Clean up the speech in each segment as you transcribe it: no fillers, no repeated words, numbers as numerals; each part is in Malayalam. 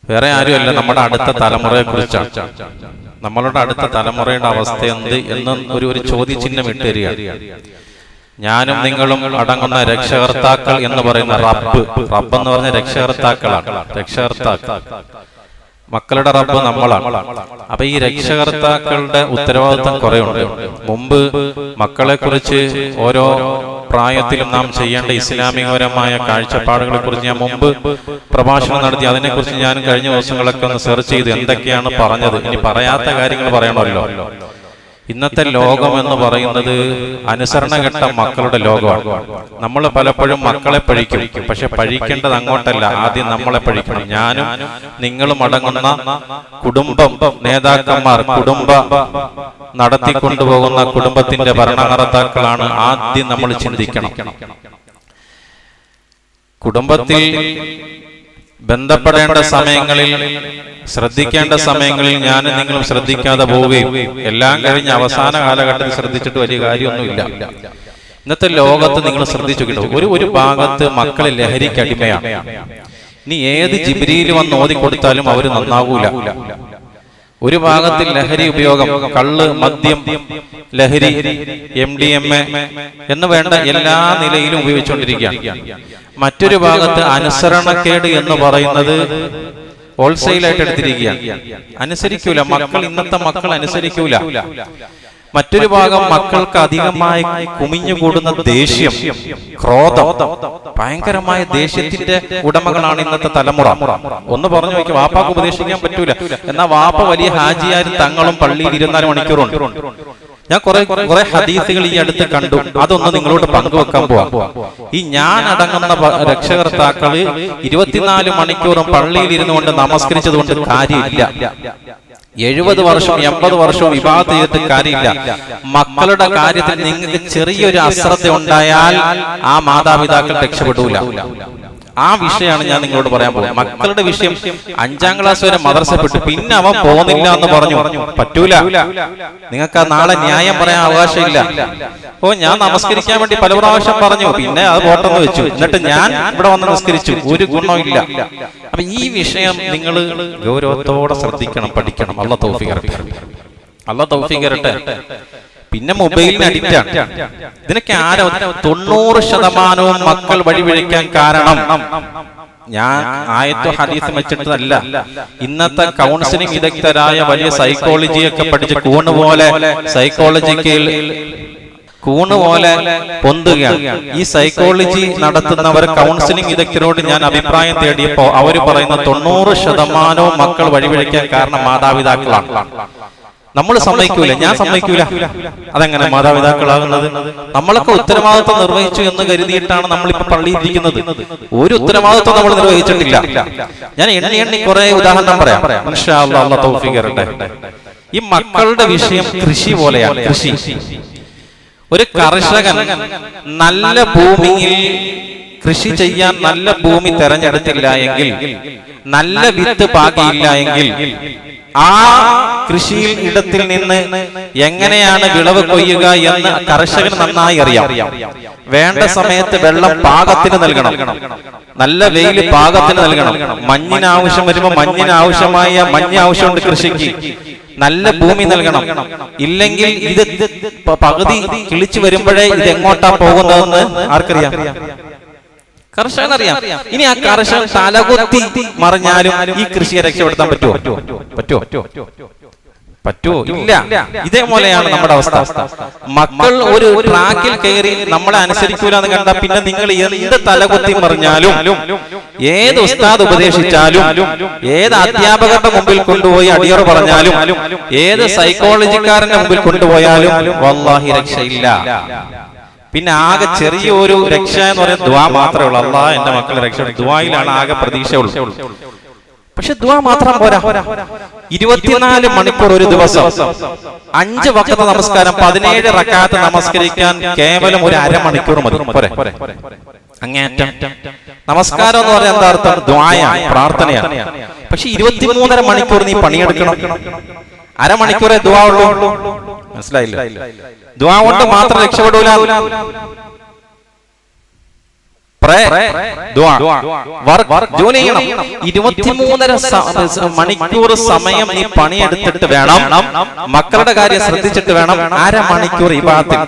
വേറെ ആരുമല്ല, നമ്മുടെ അടുത്ത തലമുറയെ കുറിച്ചാണ്. നമ്മളുടെ അടുത്ത തലമുറയുടെ അവസ്ഥ എന്ത് എന്ന് ഒരു ചോദ്യചിഹ്നം ഇട്ടുതരികയാണ്. ഞാനും നിങ്ങളും അടങ്ങുന്ന രക്ഷകർത്താക്കൾ എന്ന് പറയുന്ന റബ്ബ് എന്ന് പറഞ്ഞ രക്ഷകർത്താക്കളാണ്. രക്ഷകർത്താക്കൾ, മക്കളുടെ റബ്ബ് നമ്മളാണ്. അപ്പൊ ഈ രക്ഷകർത്താക്കളുടെ ഉത്തരവാദിത്വം കുറെ ഉണ്ട്. മുമ്പ് മക്കളെ കുറിച്ച് ഓരോ പ്രായത്തിലും നാം ചെയ്യേണ്ട ഇസ്ലാമികപരമായ കാഴ്ചപ്പാടുകളെ കുറിച്ച് ഞാൻ മുമ്പ് പ്രഭാഷണം നടത്തി. അതിനെക്കുറിച്ച് ഞാൻ കഴിഞ്ഞ ദിവസങ്ങളൊക്കെ ഒന്ന് സെർച്ച് ചെയ്ത് എന്തൊക്കെയാണ് പറഞ്ഞത്. ഇനി പറയാത്ത കാര്യങ്ങൾ പറയണമല്ലോ. ഇന്നത്തെ ലോകം എന്ന് പറയുന്നത് അനുസരണഘട്ട മക്കളുടെ ലോകമാണ്. നമ്മൾ പലപ്പോഴും മക്കളെ പഴിക്കും, പക്ഷെ പഴിക്കേണ്ടത് അങ്ങോട്ടല്ല, ആദ്യം നമ്മളെ പഴിക്കണം. ഞാനും നിങ്ങളും അടങ്ങുന്ന കുടുംബം നേതാക്കന്മാർ, നടത്തിക്കൊണ്ടുപോകുന്ന കുടുംബത്തിന്റെ ഭരണകർത്താക്കളാണ് ആദ്യം നമ്മൾ ചിന്തിക്കണം. കുടുംബത്തിൽ ബന്ധപ്പെടേണ്ട സമയങ്ങളിൽ, ശ്രദ്ധിക്കേണ്ട സമയങ്ങളിൽ ഞാനും നിങ്ങളും ശ്രദ്ധിക്കാതെ പോവുകയും എല്ലാം കഴിഞ്ഞ് അവസാന കാലഘട്ടത്തിൽ ശ്രദ്ധിച്ചിട്ട് വലിയ കാര്യമൊന്നുമില്ല. ഇന്നത്തെ ലോകത്ത് നിങ്ങൾ ശ്രദ്ധിച്ചു കിട്ടും, ഒരു ഭാഗത്ത് മക്കളെ ലഹരിക്ക് അടിമയാണ്. ഇനി ഏത് ജിബ്രീൽ വന്ന് ഓതിക്കൊടുത്താലും അവർ നന്നാവൂല. ഒരു ഭാഗത്തിൽ ലഹരി ഉപയോഗം, കള്ള്, മദ്യം, ലഹരി, MDMA എന്ന് വേണ്ട എല്ലാ നിലയിലും ഉപയോഗിച്ചുകൊണ്ടിരിക്കുകയാണ്. മറ്റൊരു ഭാഗത്ത് അനുസരണക്കേട് എന്ന് പറയുന്നത് ഹോൾസെയിലായിട്ട് എടുത്തിരിക്കുകയാണ്. അനുസരിക്കൂല മക്കൾ, ഇന്നത്തെ മക്കൾ അനുസരിക്കൂല. മറ്റൊരു ഭാഗം മക്കൾക്ക് അധികമായി കുമിഞ്ഞുകൂടുന്ന ദേഷ്യം, ക്രോധം, ഭയങ്കരമായ ദേഷ്യത്തിന്റെ ഉടമകളാണ് ഇന്നത്തെ തലമുറ. ഒന്ന് പറഞ്ഞു നോക്കി, വാപ്പാക്ക് ഉപദേശിക്കാൻ പറ്റൂല, എന്നാൽ വാപ്പ വലിയ ഹാജിയാരും തങ്ങളും പള്ളിയിൽ 24 മണിക്കൂറുണ്ട്. ഞാൻ കുറെ ഹദീസുകൾ ഈ അടുത്ത് കണ്ടു, അതൊന്ന് നിങ്ങളോട് പങ്കുവെക്കാൻ പോവാം. ഈ ഞാൻ അടങ്ങുന്ന രക്ഷകർത്താക്കള് 24 മണിക്കൂറും പള്ളിയിൽ ഇരുന്നു കൊണ്ട് നമസ്കരിച്ചത് കൊണ്ട് കാര്യമില്ല. 70 വർഷം 80 വർഷവും വിവാഹത്ത് ചെയ്തിട്ട് കാര്യമില്ല. മക്കളുടെ കാര്യത്തിൽ നിങ്ങൾക്ക് ചെറിയൊരു അശ്രദ്ധ ഉണ്ടായാൽ ആ മാതാപിതാക്കൾ രക്ഷപ്പെടൂല. ആ വിഷയമാണ് ഞാൻ നിങ്ങളോട് പറയാൻ പോകുന്നത്. മക്കളുടെ വിഷയം 5ാം ക്ലാസ് വരെ മദ്രസപ്പെട്ടു, പിന്നെ അവൻ പോകുന്നില്ല എന്ന് പറഞ്ഞു. പറ്റൂല, നിങ്ങൾക്ക് ആ നാളെ ന്യായം പറയാൻ അവകാശമില്ല. ഞാൻ നമസ്കരിക്കാൻ വേണ്ടി പല പ്രാവശ്യം പറഞ്ഞു, പിന്നെ അത് പോട്ടെന്ന് വെച്ചു, എന്നിട്ട് ഞാൻ ഇവിടെ വന്ന് നമസ്കരിച്ചു, ഒരു ഗുണമില്ല. അപ്പൊ ഈ വിഷയം നിങ്ങൾ ഗൗരവത്തോടെ ശ്രദ്ധിക്കണം, പഠിക്കണം. അല്ലാഹു തൗഫീഖ് തരട്ടെ. പിന്നെ മൊബൈലിന് അഡിക്റ്റാണ്. ഇതിനൊക്കെ 90% മക്കൾ വഴിപിഴയ്ക്കാൻ കാരണം ഞാൻ ആയത്തോ ഹദീസ് വെച്ചിട്ടല്ല, ഇന്നത്തെ കൗൺസിലിംഗ് വിദഗ്ധരായ വലിയ സൈക്കോളജിയൊക്കെ പഠിച്ച് കൂണ് പോലെ പൊന്തുകയാണ്. ഈ സൈക്കോളജി നടത്തുന്നവർ, കൗൺസിലിംഗ് വിദഗ്ധരോട് ഞാൻ അഭിപ്രായം തേടിയപ്പോ അവർ പറയുന്ന 90% മക്കൾ വഴിപിഴയ്ക്കാൻ കാരണം മാതാപിതാക്കളാണ്. നമ്മൾ സമ്മതിക്കൂല, ഞാൻ സമ്മതിക്കൂല. അതെങ്ങനെ മാതാപിതാക്കളാകുന്നത്? നമ്മളൊക്കെ ഉത്തരവാദിത്വം നിർവഹിച്ചു എന്ന് കരുതിയിട്ടാണ് നമ്മളിപ്പോ പള്ളിയിരിക്കുന്നത്. ഒരു ഉത്തരവാദിത്വം നമ്മൾ നിർവഹിച്ചിട്ടില്ല. ഞാൻ എണ്ണി കുറെ ഉദാഹരണം പറയാം. ഇൻഷാ അല്ലാഹ്, അല്ലാഹു തൗഫീഖ് തരട്ടെ. ഈ മക്കളുടെ വിഷയം കൃഷി പോലെയാണ്. കൃഷി, ഒരു കർഷകൻ നല്ല ഭൂമിയിൽ കൃഷി ചെയ്യാൻ നല്ല ഭൂമി തെരഞ്ഞെടുത്തില്ല എങ്കിൽ, നല്ല വിത്ത് പാകിയില്ല എങ്കിൽ, ആ കൃഷിയിൽ ഇടത്തിൽ നിന്ന് എങ്ങനെയാണ് വിളവ് കൊയ്യുക എന്ന് കർഷകന് നന്നായി അറിയാം. വേണ്ട സമയത്ത് വെള്ളം പാകത്തിന് നൽകണം, നല്ല വെയിൽ പാകത്തിന് നൽകണം. മഞ്ഞിന് ആവശ്യം വരുമ്പോൾ മഞ്ഞിന് ആവശ്യമായ മഞ്ഞ് ആവശ്യമുണ്ട് കൃഷിക്ക്, നല്ല ഭൂമി നൽകണം. ഇല്ലെങ്കിൽ ഇത് പകുതി കിളിച്ചു വരുമ്പോഴേ ഇത് എങ്ങോട്ടാ പോകുന്നതെന്ന് ആർക്കറിയാം? കർഷകനറിയാം. ഇനി ആ കർഷകൻ തലകുത്തി മറിഞ്ഞാലും ഈ കൃഷിയെ രക്ഷപ്പെടുത്താൻ പറ്റുമോ? ഇല്ല. ഇതേപോലെയാണ് നമ്മുടെ അവസ്ഥ. മക്കൾ ഒരു ട്രാക്കിൽ കയറി നമ്മളെ അനുസരിക്കൂല എന്ന് കണ്ടാൽ പിന്നെ നിങ്ങൾ എന്ത് തലകുത്തി മറിഞ്ഞാലും, ഏത് ഉസ്താദ് ഉപദേശിച്ചാലും, ഏത് അധ്യാപകരുടെ മുമ്പിൽ കൊണ്ടുപോയി അടിയറ പറഞ്ഞാലും, ഏത് സൈക്കോളജിക്കാരന്റെ മുമ്പിൽ കൊണ്ടുപോയാലും വല്ലാഹി രക്ഷയില്ല. പിന്നെ ആകെ ചെറിയൊരു രക്ഷ എന്ന് പറയുന്നത് ദുആ മാത്രമേ ഉള്ളൂ. അല്ലാഹ് എന്റെ മക്കളെ രക്ഷപ്പെടും, ദുആയിലാണ് ആകെ പ്രതീക്ഷയുള്ളൂ. പക്ഷെ ദുആ മാത്രം പോരാ. 24 മണിക്കൂർ ഒരു ദിവസം 5 വഖത്ത് നമസ്കാരം, 17 റക്അത്ത് നമസ്കരിക്കാൻ കേവലം ഒരു അരമണിക്കൂർ മതി. പോരെ? അങ്ങേറ്റം നമസ്കാരം എന്ന് പറഞ്ഞാൽ എന്താ അർത്ഥം? ദുആയാണ്, പ്രാർത്ഥനയാണ്. പക്ഷെ 23.5 മണിക്കൂർ നീ പണിയെടുക്കണം. അരമണിക്കൂറേ ദുആ ഉള്ളൂ. മനസ്സിലായില്ല? ദുആ കൊണ്ട് മാത്രം രക്ഷപ്പെടൂല. ജോലി ചെയ്യണം. 23.5 മണിക്കൂർ സമയം നീ പണിയെടുത്തിട്ട് വേണം, മക്കളുടെ കാര്യം ശ്രദ്ധിച്ചിട്ട് വേണം 1/2 മണിക്കൂർ ഇബാദത്തിൽ.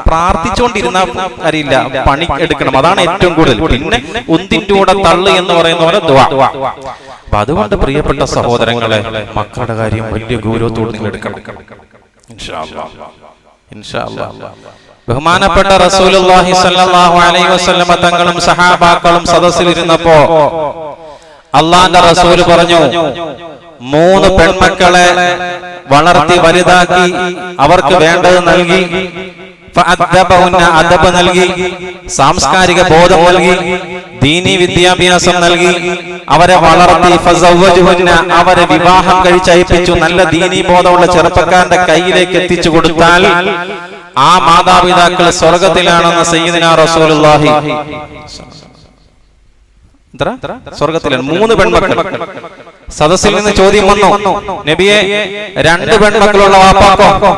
പ്രാർത്ഥിച്ചുകൊണ്ടിരുന്ന കാര്യമില്ല, പണി എടുക്കണം. അതാണ് ഏറ്റവും കൂടുതൽ. പിന്നെ ഉന്തിന്റെ കൂടെ തള്ളു എന്ന് പറയുന്ന പോലെ ദുആ. അപ്പൊ അതുകൊണ്ട് പ്രിയപ്പെട്ട സഹോദരങ്ങളെ, മക്കളുടെ കാര്യം വലിയ ഗൗരവത്തോടെ നിങ്ങൾ എടുക്കണം. ഇൻഷാ അല്ലാഹ്. ബഹുമാനപ്പെട്ട റസൂലുള്ളാഹി സ്വല്ലല്ലാഹു അലൈഹി വസല്ലം തങ്ങളും സഹാബാക്കളും സദസ്സിലിരുന്നപ്പോ അല്ലാഹുവിന്റെ റസൂൽ പറഞ്ഞു, 3 പെൺമക്കളെ വളർത്തി വലുതാക്കി അവർക്ക് വേണ്ടത് നൽകി, അദബ് നൽകി, സാംസ്കാരിക ബോധം നൽകി, ദീനി വിദ്യാഭ്യാസം നൽകി, അവരെ വളർത്തി, അവരെ വിവാഹം കഴിച്ചയപ്പിച്ചു. നല്ല ദീനി ബോധമുള്ള ചെറുപ്പക്കാരന്റെ കയ്യിലേക്ക് എത്തിച്ചു കൊടുത്താൽ ആ മാതാപിതാക്കൾ സ്വർഗത്തിലാണെന്ന് സയ്യിദുനാ റസൂലുള്ളാഹി. സ്വർഗത്തിലാണ്. 3 പെൺമക്കൾ. സദസ്സിൽ നിന്ന് ചോദ്യം വന്നു, നബിയെ 2 പെൺമക്കളുള്ള വാപ്പാക്കോ?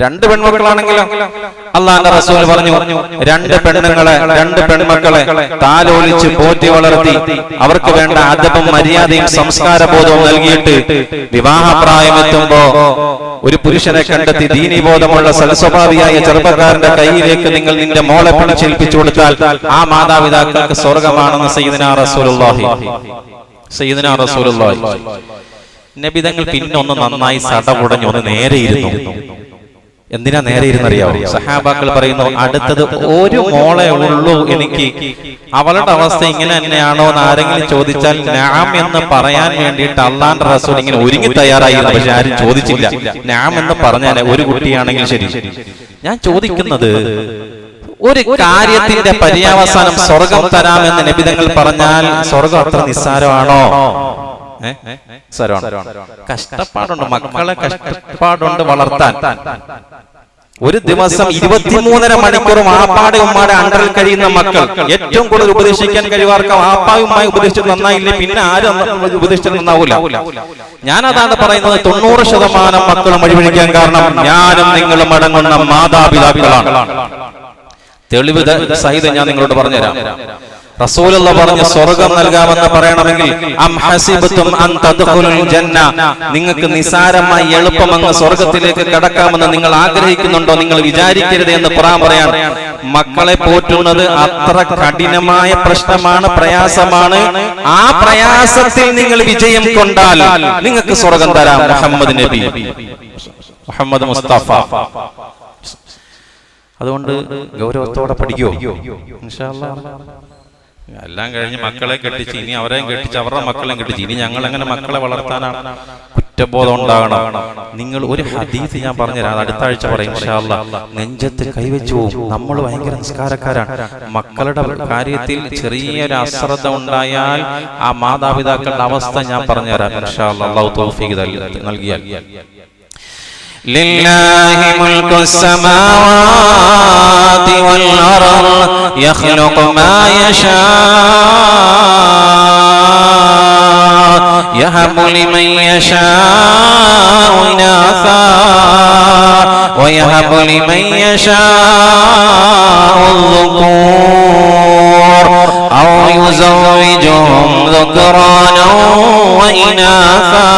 2 പെൺമക്കളാണെങ്കിലോ? അല്ലാഹുവിന്റെ റസൂൽ പറഞ്ഞു, 2 പെൺമക്കളെ താലോലിച്ച് പോറ്റി വളർത്തി അവർക്ക് വേണ്ട അദബും മര്യാദയും സംസ്കാര ബോധവും നൽകിയിട്ട് വിവാഹപ്രായമെത്തുമ്പോ ഒരു പുരുഷനെ കണ്ടെത്തി ദീനീബോധമുള്ള സൽസ്വഭാവിയായ ചെറുപ്പക്കാരന്റെ കയ്യിലേക്ക് നിങ്ങൾ നിന്റെ മോളെ പിടിച്ചേൽപ്പിച്ചു കൊടുത്താൽ ആ മാതാപിതാക്കൾക്ക് സ്വർഗമാണെന്ന് സയ്യിദുനാ റസൂലുള്ളാഹി. നബി തങ്ങൾ പിന്നെ ഒന്ന് നന്നായി സടപുടഞ്ഞു ഒന്ന് നേരെയിരുന്നു. എന്തിനാ നേരെ ഇരുന്നറിയാവോ? സഹാബാക്കൾ പറയുന്നു, അടുത്തത് ഒരു മോളെ ഉള്ളൂ എനിക്ക്, അവളുടെ അവസ്ഥ ഇങ്ങനെ തന്നെയാണോ എന്ന് ആരെങ്കിലും ചോദിച്ചാൽ നാം എന്ന് പറയാൻ വേണ്ടിയിട്ട് അല്ലാഹുവിന്റെ റസൂൽ ഇങ്ങനെ ഒരുങ്ങി തയ്യാറായിരുന്നു. പക്ഷെ ആരും ചോദിച്ചില്ല. നാം എന്ന് പറഞ്ഞാൽ ഒരു കുട്ടിയാണെങ്കിൽ ശരി. ഞാൻ ചോദിക്കുന്നത്, ഒരു കാര്യത്തിന്റെ പര്യാവസാനം സ്വർഗം തരാമെന്ന് നബിതങ്ങൾ പറഞ്ഞാൽ സ്വർഗം അത്ര നിസ്സാരമാണോ? കഷ്ടപ്പാടുണ്ട്, മക്കളെ കഷ്ടപ്പാടുണ്ട് വളർത്താൻ. ഒരു ദിവസം 23.5 മണിക്കൂർ ആപ്പാടെ ഉമ്മാടെ അണ്ടറിൽ കഴിയുന്ന മക്കൾ, ഏറ്റവും കൂടുതൽ ഉപദേശിക്കാൻ കഴിവാർക്ക് ആപ്പായുമായി ഉപദേശിച്ചത് നന്നായില്ലേ, പിന്നെ ആരും ഉപദേശിച്ചത് നന്നാവൂല. ഞാനതാണ് പറയുന്നത്, 90% മക്കളും വഴിപിടിക്കാൻ കാരണം ഞാനും നിങ്ങളും അടങ്ങുന്ന മാതാപിതാക്കളാണ്. തെളിവ് സഹിതം ഞാൻ നിങ്ങളോട് പറഞ്ഞുതരാം. റസൂലുള്ളാഹി പറഞ്ഞു, സ്വർഗം നൽകാമെന്ന് പറയണമെങ്കിൽ അം ഹസിബതും അൻ തദ്ഖുലുൽ ജന്ന, നിങ്ങൾക്ക് നിസാരമായി എളുപ്പമങ്ങ് സ്വർഗത്തിലേക്ക് കടക്കാമെന്ന് നിങ്ങൾ ആഗ്രഹിക്കുന്നുണ്ടോ? നിങ്ങൾ വിചാരിക്കരുത് എന്ന് പറയാൻ. മക്കളെ പോറ്റുന്നത് അത്ര കഠിനമായ പ്രശ്നമാണ്, പ്രയാസമാണ്. ആ പ്രയാസത്തിൽ നിങ്ങൾ വിജയം കൊണ്ടാൽ നിങ്ങൾക്ക് സ്വർഗം തരാം. മുഹമ്മദ് നബി, മുഹമ്മദ് മുസ്തഫ. അതുകൊണ്ട് ഗൗരവത്തോടെ പഠിക്കോ. ഇൻഷാ അല്ലാഹ്. എല്ലാം കഴിഞ്ഞ് മക്കളെ കെട്ടിച്ച്, ഇനി അവരെയും കെട്ടിച്ച് അവരുടെ മക്കളെയും കെട്ടിച്ച്, ഇനി ഞങ്ങൾ എങ്ങനെ മക്കളെ വളർത്താനാണ്? കുറ്റബോധം ഉണ്ടാകണം. നിങ്ങൾ ഒരു ഹദീസ് ഞാൻ പറഞ്ഞുതരാം, അടുത്ത ആഴ്ച പറയും ഇൻഷാ അല്ലാഹ്. നെഞ്ചത്ത് കൈവച്ചു പോവും. നമ്മൾ ഭയങ്കര നിസ്കാരക്കാരാണ്. മക്കളുടെ കാര്യത്തിൽ ചെറിയൊരു അശ്രദ്ധ ഉണ്ടായാൽ ആ മാതാപിതാക്കളുടെ അവസ്ഥ ഞാൻ പറഞ്ഞുതരാം ഇൻഷാ അല്ലാഹ്. അല്ലാഹു തൗഫീഖ് നൽകിയാൽ. لله ملك السماوات والأرض يخلق ما يشاء يهب لمن يشاء إناثا ويهب لمن يشاء الذكور أو يزوجهم ذكرانا وإناثا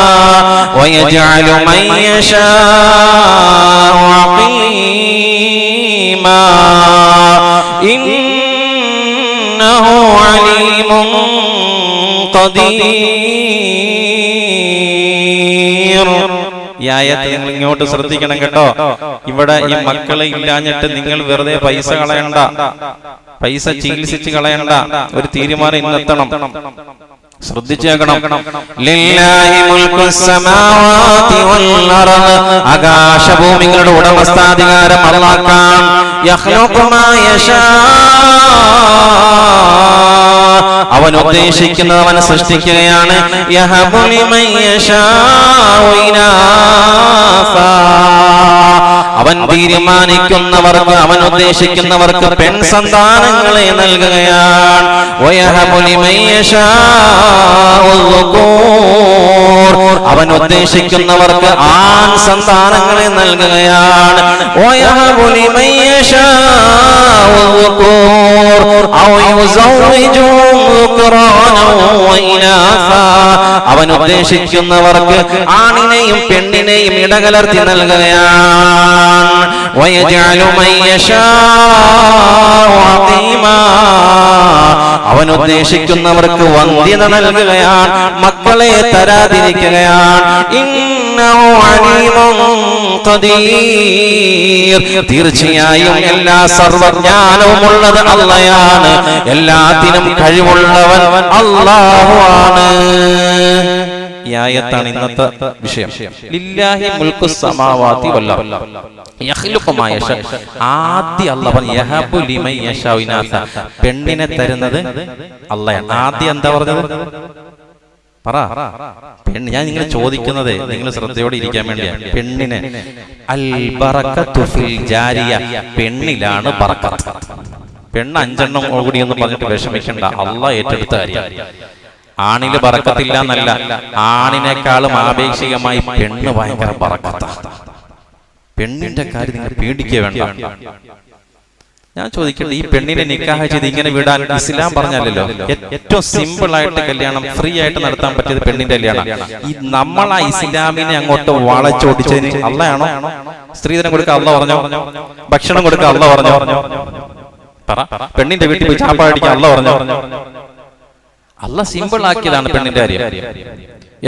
ويجعل من يشاء عقيما إنه عليم قدير. ഈ ആയത്ത് നിങ്ങൾ ഇങ്ങോട്ട് ശ്രദ്ധിക്കണം കേട്ടോ. ഇവിടെ ഈ മക്കളെ ഇല്ലാഞ്ഞിട്ട് നിങ്ങൾ വെറുതെ പൈസ കളയണ്ട, പൈസ ചികിത്സിച്ച് കളയണ്ട. ഒരു തീരുമാനം ഇന്നെത്തണം, ശ്രദ്ധിച്ചേക്കണം. ലില്ലാഹി മുൽക്കുസ് സമാവാതി വൽ അർദ്, ആകാശഭൂമികളുടെ ഉടമസ്ഥാധികാരം അല്ലാഹുവാണ്. യഖ്ലുഖു മാ യശാ, അവൻ ഉദ്ദേശിക്കുന്നത് അവൻ സൃഷ്ടിക്കുകയാണ്. യഹബു ലിമൻ യശാഉ ഇനാസാ, അവൻ തീരുമാനിക്കുന്നവർക്ക്, അവൻ ഉദ്ദേശിക്കുന്നവർക്ക് പെൺ സന്താനങ്ങളെ നൽകുകയാണ്. വയഹബു ലിമൻ യശാഉ ദുകൂർ, അവൻ ഉദ്ദേശിക്കുന്നവർക്ക് ആൺ സന്താനങ്ങളെ നൽകുകയാണ്. വയഹബു ലിമൻ യശാഉ ദുകൂർ, അവൻ ഉദ്ദേശിക്കുന്നവർക്ക് ആണിനെയും പെണ്ണിനെയും ഇടകലർത്തി നൽകുകയാണ്. അവൻ ഉദ്ദേശിക്കുന്നവർക്ക് വന്ധ്യത നൽകുകയാണ്, മക്കളെ തരാതിരിക്കുകയാണ്. തീർച്ചയായും എല്ലാ സർവജ്ഞാനവുമുള്ളത് അല്ലാഹുവാണ്, എല്ലാത്തിനും കഴിവുള്ളവൻ അല്ലാഹുവാണ്. ഈ ആയത്താണ് ഇന്നത്തെ വിഷയം. ലില്ലാഹി മുൽക്കു സമാവാതി വൽ അർദ് യഖ്ലുഖു മാ യശാ. ആദ്യം അല്ലാഹു പറഞ്ഞു യഹബു ലിമൻ യശാഉ ഇനാസ, പെണ്ണിനെ തരുന്നത് അല്ലാഹുവാണ്. ആദ്യം എന്താ പറഞ്ഞത്? പറ. പെണ്ണ്, ഞാൻ നിങ്ങൾ ചോദിക്കുന്നത് നിങ്ങൾ ശ്രദ്ധയോടെ ഇരിക്കാൻ വേണ്ടിയാണ്. പെണ്ണിന് അൽ ബറകത്തു ഫിൽ ജാരിയ, പെണ്ണിലാണ് ബറക്കത്ത്. പെണ്ണ് 5 എണ്ണം കൂടി എന്ന് പറഞ്ഞിട്ട് വിഷമിക്കണ്ട, അല്ലാഹ് ഏറ്റെടുത്ത കാര്യം. ആണില് ബറക്കത്തില്ല എന്നല്ല, ആണിനേക്കാളും ആപേക്ഷികമായി പെണ്ണ് ഭയങ്കര ബറക്കത്താണ്. പെണ്ണിന്റെ കാര്യം നിങ്ങൾ പേടിക്കുക വേണ്ട. ഞാൻ ചോദിക്കട്ടെ, ഈ പെണ്ണിനെ നിക്കാഹ് ചെയ്ത് ഇങ്ങനെ വിടാൻ ഇസ്ലാം പറഞ്ഞല്ലോ? ഏറ്റവും സിമ്പിൾ ആയിട്ട് കല്യാണം ഫ്രീ ആയിട്ട് നടത്താൻ പറ്റിയത് പെണ്ണിന്റെ കല്യാണം. ഈ നമ്മൾ ആ ഇസ്ലാമിനെ അങ്ങോട്ട് വളച്ചോടിച്ചതിന് അല്ലാഹ്യാണോ? സ്ത്രീധനം കൊടുക്കുക അല്ലാഹ് പറഞ്ഞോ? ഭക്ഷണം കൊടുക്കുക അല്ലാഹ് പറഞ്ഞോ? പറ. പെണ്ണിന്റെ വീട്ടിൽ പോയി ചാപ്പാടിക്കാൻ അല്ലാഹ് പറഞ്ഞോ? അല്ലാഹ് സിമ്പിൾ ആക്കിയതാണ് പെണ്ണിന്റെ കാര്യം.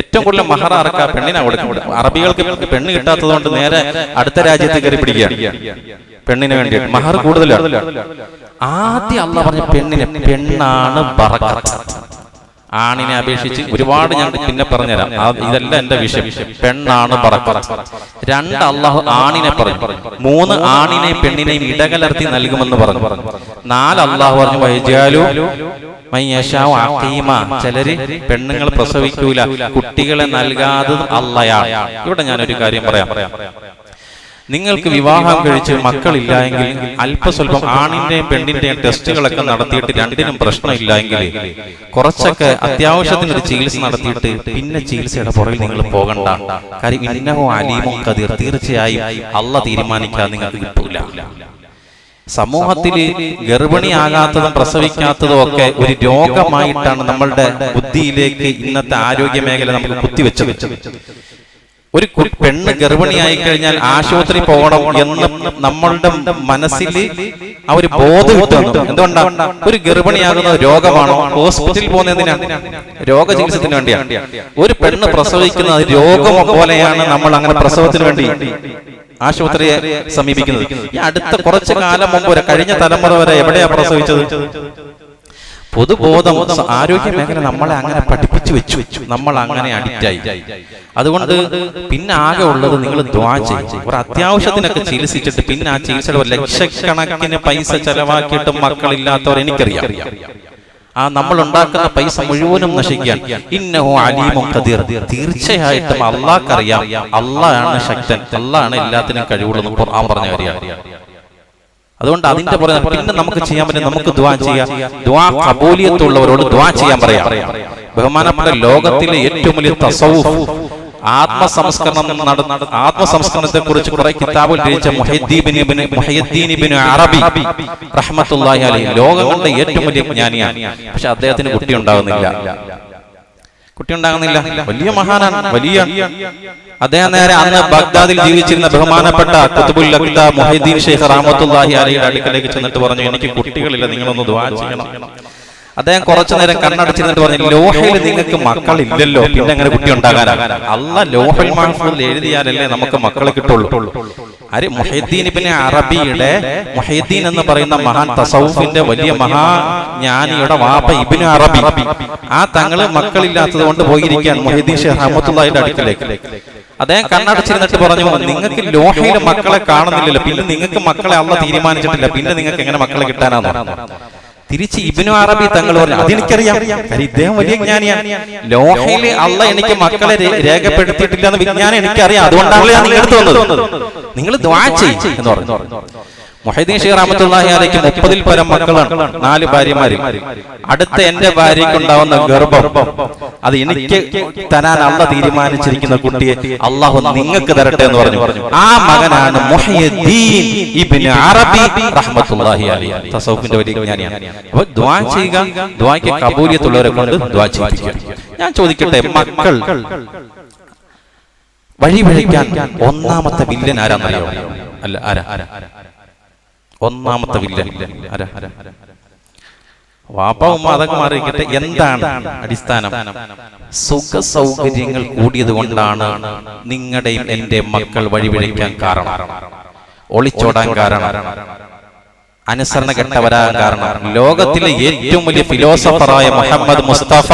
ഏറ്റവും കൂടുതൽ മഹർ അറക്കുക പെണ്ണിനാ കൊടുക്കുന്നത്. അറബികൾക്ക് പെണ്ണ് കിട്ടാത്തത് കൊണ്ട് നേരെ അടുത്ത രാജ്യത്ത് കയറി പിടിക്കുകയാണ് പെണ്ണിന് വേണ്ടി. മഹർ കൂടുതലാണ്. ആദ്യം അല്ലാഹ് പറഞ്ഞ പെണ്ണാണ് ബറക്കത്ത്. ആണിനെ അപേക്ഷിച്ച് ഒരുപാട് ഞാൻ പിന്നെ പറഞ്ഞുതരാം, ഇതല്ല എന്റെ വിഷയം. പെണ്ണാണ് ബറക്കത്ത്. 2 അല്ലാഹു ആണിനെ പറഞ്ഞു. 3 ആണിനെയും പെണ്ണിനെയും ഇടകലർത്തി നൽകുമെന്ന് പറഞ്ഞു. 4 അല്ലാഹു പറഞ്ഞു വയജാലു മയ്യശാഉ അഖീമ, ചിലര് പെണ്ണുങ്ങൾ പ്രസവിക്കൂല, കുട്ടികളെ നൽകാതെ അല്ലാഹയാണ്. ഇവിടെ ഞാനൊരു കാര്യം പറയാം. നിങ്ങൾക്ക് വിവാഹം കഴിച്ച് മക്കളില്ല എങ്കിൽ അല്പസ്വല്പം ആണിന്റെയും പെണ്ണിന്റെയും ടെസ്റ്റുകളൊക്കെ നടത്തിയിട്ട് രണ്ടിനും പ്രശ്നമില്ല എങ്കിൽ കുറച്ചൊക്കെ അത്യാവശ്യത്തിനൊരു ചികിത്സ നടത്തിയിട്ട് പിന്നെ ചികിത്സയുടെ പുറകിൽ നിങ്ങൾ പോകണ്ട. കാര്യം ഇന്നഹു അലീമുൻ ഖദീർ, തീർച്ചയായും അല്ലാഹ് തീരുമാനിക്കാതെ നിങ്ങൾക്ക് കിട്ടൂല. സമൂഹത്തിൽ ഗർഭിണിയാകാത്തതും പ്രസവിക്കാത്തതും ഒക്കെ ഒരു രോഗമായിട്ടാണ് നമ്മളുടെ ബുദ്ധിയിലേക്ക് ഇന്നത്തെ ആരോഗ്യ മേഖല നമുക്ക് കുത്തിവെച്ചത്. ഒരു പെണ്ണ് ഗർഭിണിയായി കഴിഞ്ഞാൽ ആശുപത്രി പോകണം എന്ന് നമ്മളുടെ മനസ്സിൽ ആ ഒരു ബോധം കിട്ടുന്നു. എന്തുകൊണ്ടാണ്? ഒരു ഗർഭിണിയാകുന്ന രോഗമാണോ? ഹോസ്പിറ്റലിൽ പോകുന്നതിനാണ്, രോഗചികിത്സത്തിന് വേണ്ടിയാണ്. ഒരു പെണ്ണ് പ്രസവിക്കുന്നത് രോഗം പോലെയാണ് നമ്മൾ അങ്ങനെ പ്രസവത്തിന് വേണ്ടി ആശുപത്രിയെ സമീപിക്കുന്നത്. ഈ അടുത്ത കുറച്ചു കാലം മുമ്പ് വരെ, കഴിഞ്ഞ തലമുറ വരെ എവിടെയാ പ്രസവിച്ചത്? പൊതുബോധം, ആരോഗ്യ മേഖല നമ്മളെ അങ്ങനെ പഠിപ്പിച്ചു വെച്ചു, നമ്മൾ അങ്ങനെ അഡിക്റ്റായി. അതുകൊണ്ട് പിന്നെ ആകെ ഉള്ളത് നിങ്ങൾ ദുആ ചെയ്യും. ഒരു അത്യാവശ്യത്തിനൊക്കെ ചികിത്സിച്ചിട്ട് പിന്നെ ആ ചികിത്സയുടെ ലക്ഷക്കണക്കിന് പൈസ ചെലവാക്കിയിട്ട് മക്കളില്ലാത്തവർ എനിക്കറിയാം. ആ നമ്മൾ ഉണ്ടാക്കുന്ന പൈസ മുഴുവനും നശിക്കാൻ. ഇന്നഹു അലീമുൻ ഖദീർ, തീർച്ചയായിട്ടും അല്ലാഹ്ക്കറിയാം, അല്ലാഹ്വാണ് ശക്തൻ, അല്ലാഹ്വാണ് എല്ലാത്തിനും കഴിവുള്ളതെന്ന് ഖുർആൻ പറഞ്ഞ കാര്യമാണ്. അതുകൊണ്ട് അതിന്റെ പുറകെ പിന്നെ നമുക്ക് ചെയ്യാൻ പറ്റും, നമുക്ക് ദുആ ചെയ്യാം. ദുആ ഖബൂലിയത്തുള്ളവരോട് ദുആ ചെയ്യാൻ പറയാം. ബഹുമാനപ്പെട്ട ലോകത്തിലെ ഏറ്റവും വലിയ തസവ്വുഫ് ആത്മസംസ്കരണത്തെ കുറിച്ച് കുറെ കിതാബുകൾ രചിച്ച മുഹയ്യിദ്ദീൻ ഇബ്നു അറബി റഹ്മത്തുള്ളാഹി അലൈഹി ലോകം കൊണ്ട് ഏറ്റവും വലിയ ജ്ഞാനിയാണ്. പക്ഷെ അദ്ദേഹത്തിന് കുട്ടി ഉണ്ടാകുന്നില്ല. വലിയ മഹാനാണ്, വലിയ. അദ്ദേഹം നേരെ അന്ന് ബഗ്ദാദിൽ ജീവിച്ചിരുന്ന ബഹുമാനപ്പെട്ട ഖുത്ബുൽ അഖ്താ മുഹയ്യിദ്ദീൻ ശൈഖ് റഹ്മത്തുള്ളാഹി അലൈഹിയുടെ അടുക്കലേക്ക് ചെന്നിട്ട് പറഞ്ഞു, എനിക്ക് കുട്ടികളില്ല, നിങ്ങളൊന്ന് ദുആ ചെയ്യണം. അദ്ദേഹം കുറച്ചു നേരം കണ്ണടച്ചിരുന്നിട്ട് പറഞ്ഞു, ലോഹയിൽ നിങ്ങൾക്ക് മക്കളില്ലല്ലോ, പിന്നെ എങ്ങനെ കുട്ടി ഉണ്ടാകാനാണ്? അല്ലാഹ് ലോഹുൽ മഹ്ഫൂദിൽ എഴുതിയാലല്ലേ നമുക്ക് മക്കളെ കിട്ടുള്ളൂ. ആര്? മുഹയ്യിദ്ദീൻ ഇബ്നു അറബിയുടെ, മുഹയ്യിദ്ദീൻ എന്ന് പറയുന്ന മഹാൻ തസവ്വുഫിന്റെ വലിയ മഹാജ്ഞാനിയുടെ വാപ്പ ഇബ്നു അറബി, ആ തങ്ങള് മക്കളില്ലാത്തത് കൊണ്ട് പോയിരിക്കുകയാണ് മുഹയ്യിദ്ദീൻ ശൈഖ് റഹ്മത്തുള്ളാഹിയുടെ അടുക്കലേക്ക്. അദ്ദേഹം കണ്ണടച്ചിരുന്നിട്ട് പറഞ്ഞു, നിങ്ങൾക്ക് ലോഹയിൽ മക്കളെ കാണുന്നില്ലല്ലോ, പിന്നെ നിങ്ങൾക്ക് മക്കളെ അല്ലാഹ് തീരുമാനിച്ചിട്ടില്ല, പിന്നെ നിങ്ങൾക്ക് എങ്ങനെ മക്കളെ കിട്ടാനാണ്? തിരിച്ച് ഇബ്നു അറബി തങ്ങൾ പറഞ്ഞു, അതെനിക്കറിയാം, ഇദ്ദേഹം വലിയ ജ്ഞാനിയാണ്. ലോഹയില് അല്ലാഹ് എനിക്ക് മക്കളെ രേഖപ്പെടുത്തിയിട്ടില്ല എന്ന് വിജ്ഞാനം എനിക്കറിയാം, അതുകൊണ്ടാണല്ലോ ഞാൻ നിങ്ങളുടെ അടുത്ത് വന്നത്. നിങ്ങൾ ദുആ ചെയ്യ് എന്ന് പറഞ്ഞു. മുഹൈദ്ദീൻ ഷെയ്ഖ് റഹ്മത്തുള്ളാഹി അലൈഹി 30-ൽ പരം മക്കളാണ്, 4 ഭാര്യമാര്. അടുത്ത എന്റെ ഭാര്യയ്ക്കുണ്ടാവുന്ന ഗർഭം അത് എനിക്ക് തരാൻ അള്ളാഹ് തീരുമാനിച്ചിരിക്കുന്ന കുട്ടിയെ അള്ളാഹു നിങ്ങൾക്ക് തരട്ടെ എന്ന് പറഞ്ഞു. ആ മകനാണ് മുഹയ്യിദ്ദീൻ ഇബ്നു അറബി റഹ്മത്തുള്ളാഹി അലൈഹി. തസൗഫിന്റെ വലിയ ജ്ഞാനിയാണ്. അപ്പോൾ ദുആ ചെയ്യുക, ദുആയ്ക്ക് ഖബൂലിയത്തുള്ളവരെ കൊണ്ട് ദുആ ചെയ്യിപ്പിക്കുക. ഞാൻ ചോദിക്കട്ടെ, മക്കൾ വഴിവഴിക്കാൻ ഒന്നാമത്തെ വില്ലൻ ആരാന്നറിയോ? അല്ല, ആരാ ഒന്നാമത്തെ വില്ലൻ? ആരാ? വാപ്പ ഉമ്മ അതൊക്കെ മാറിയിരിക്കട്ടെ, എന്താണ് അടിസ്ഥാനം? സുഖ സൗകര്യങ്ങൾ കൂടിയത് കൊണ്ടാണ് നിങ്ങളുടെയും എന്റെ മക്കൾ വഴിവഴിക്കാൻ കാരണം, ഒളിച്ചോടാൻ കാരണം, അനുസരണ കെട്ടവരാൻ കാരണം. ലോകത്തിലെ ഏറ്റവും വലിയ ഫിലോസഫറായ മുഹമ്മദ് മുസ്തഫ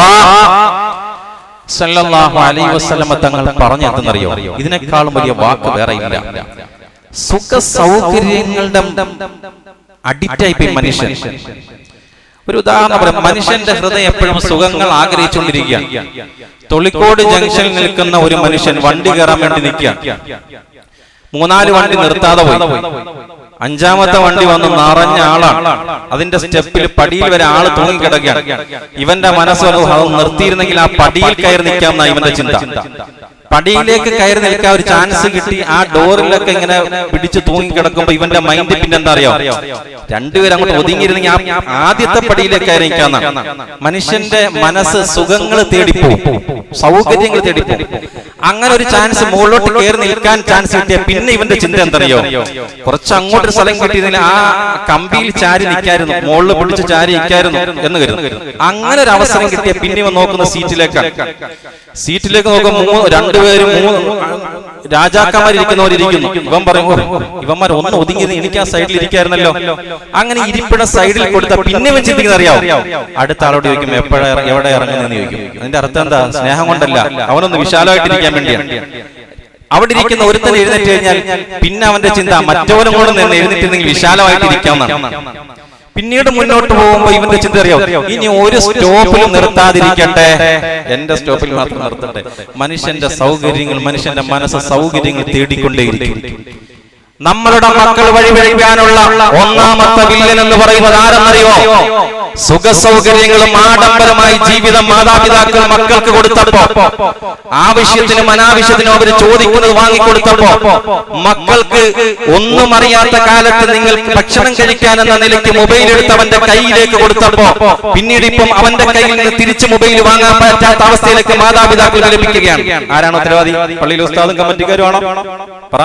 സല്ലല്ലാഹു അലൈഹി വസല്ലം തങ്ങൾ പറഞ്ഞെന്നറിയോ? ഇതിനേക്കാളും വലിയ വാക്ക് വേറെ ഇല്ല. സുഖ സൗകര്യങ്ങളുടെ അഡിക്റ്റായി പോയി മനുഷ്യൻ. ഒരു ഉദാഹരണം പറയാം. മനുഷ്യന്റെ ഹൃദയം എപ്പോഴും സുഖങ്ങൾ ആഗ്രഹിച്ചുകൊണ്ടിരിക്കുകയാണ്. തൊളിക്കോട് ജംഗ്ഷനിൽ നിൽക്കുന്ന ഒരു മനുഷ്യൻ വണ്ടി കയറാൻ വേണ്ടി നിൽക്കുക. 3-4 വണ്ടി നിർത്താതെ പോയി. 5-ാമത്തെ വണ്ടി വന്ന് നിറഞ്ഞ ആളാണ്. അതിന്റെ സ്റ്റെപ്പിൽ പടിയിൽ വരെ ആള് തൂങ്ങിക്കിടക്കുകയാണ്. ഇവന്റെ മനസ്സ് നിർത്തിയിരുന്നെങ്കിൽ ആ പടിയിൽ കയറി നിൽക്കാമെന്ന ഇവന്റെ ചിന്ത. പടിയിലേക്ക് കയറി നിൽക്കാൻ ഒരു ചാൻസ് കിട്ടി. ആ ഡോറിലൊക്കെ ഇങ്ങനെ പിടിച്ച് തൂങ്ങിക്കിടക്കുമ്പോ ഇവന്റെ മൈൻഡ് പിന്നെ എന്താ അറിയോ? രണ്ടുപേരും അങ്ങോട്ട് ഒതുങ്ങിയിരുന്നെങ്കിൽ ആ ആദ്യത്തെ പടിയിലേക്ക് കയറി നിൽക്കാന്നാണ്. മനുഷ്യന്റെ മനസ്സ് സുഖങ്ങൾ തേടിപ്പോവും, സൗകര്യങ്ങൾ തേടിപ്പോവും. അങ്ങനെ ഒരു ചാൻസ് മുകളിലോട്ട് കയറി നിൽക്കാൻ ചാൻസ് കിട്ടിയ പിന്നെ ഇവന്റെ ചിന്ത എന്തറിയോ? കുറച്ച് അങ്ങോട്ടൊരു സ്ഥലം കിട്ടിയതിന് ആ കമ്പിയിൽ ചാരി നിൽക്കായിരുന്നു, മുകളിൽ പിടിച്ച് ചാരി നിൽക്കായിരുന്നു എന്ന് കരുതുന്നു. അങ്ങനെ ഒരു അവസരം കിട്ടിയ പിന്നെ ഇവൻ നോക്കുന്ന സീറ്റിലേക്ക് നോക്കുമ്പോൾ 2 പേരും 3 രാജാക്കന്മാരിരിക്കുന്നവരിയ്ക്കുന്നു. ഇവൻ പറയുമ്പോ ഇവന്മാർ ഒന്ന് ഒതുങ്ങിയത് എനിക്ക് ആ സൈഡിൽ ഇരിക്കായിരുന്നല്ലോ. അങ്ങനെ ഇരിപ്പിട സൈഡിൽ കൊടുത്ത പിന്നെ ഇവൻ ചിന്തിക്കുന്ന അറിയാവും. അടുത്ത ആളോട് ചോദിക്കും എവിടെ ഇറങ്ങുന്നതെന്ന് ചോദിക്കും. അതിന്റെ അർത്ഥം എന്താ? സ്നേഹം കൊണ്ടല്ല, അവനൊന്ന് വിശാലമായിട്ടിരിക്കാൻ വേണ്ടിയാണ്. അവിടെ ഇരിക്കുന്ന ഒരുത്തൻ എഴുന്നേറ്റ് കഴിഞ്ഞാൽ പിന്നെ അവന്റെ ചിന്ത മറ്റവനും കൂടെ നിന്ന് എഴുന്നേറ്റിരുന്നെങ്കിൽ വിശാലമായിട്ടിരിക്കാമെന്നാണ്. പിന്നീട് മുന്നോട്ട് പോകുമ്പോ ഇവന്റെ ചിന്ത അറിയാം, ഇനി ഒരു സ്റ്റോപ്പിൽ നിർത്താതിരിക്കട്ടെ, എന്റെ സ്റ്റോപ്പിൽ മാത്രം നിർത്തട്ടെ. മനുഷ്യന്റെ സൗകര്യങ്ങൾ, മനുഷ്യന്റെ മനസ്സ് സൗകര്യങ്ങൾ തേടിക്കൊണ്ടേയിരിക്കും. നമ്മളുടെ മക്കൾ വഴിവഴിക്കാനുള്ള ഒന്നാമത്തെ വില്ലൻ എന്ന് പറയുന്നത് ആരെന്നറിയോ? സുഖ സൗകര്യങ്ങളും ആഡംബരമായി ജീവിതം മാതാപിതാക്കൾ മക്കൾക്ക് കൊടുത്തപ്പോ, ആവശ്യത്തിനും അനാവശ്യത്തിനും അവർ ചോദിക്കുന്നത് വാങ്ങിക്കൊടുത്തപ്പോ, മക്കൾക്ക് ഒന്നും അറിയാത്ത കാലത്ത് നിങ്ങൾ ഭക്ഷണം കഴിക്കാൻ എന്ന നിലയ്ക്ക് മൊബൈൽ എടുത്ത് അവന്റെ കയ്യിലേക്ക് കൊടുത്തപ്പോ, പിന്നീട് ഇപ്പം അവന്റെ കയ്യിൽ നിന്ന് തിരിച്ച് മൊബൈൽ വാങ്ങാൻ പറ്റാത്ത അവസ്ഥയിലേക്ക് മാതാപിതാക്കൾ ലഭിക്കുകയാണ്. ആരാണ് ഉത്തരവാദി? പള്ളിയിൽ ഉസ്താദും കമ്മിറ്റിക്കാരുമാണോ? പറ.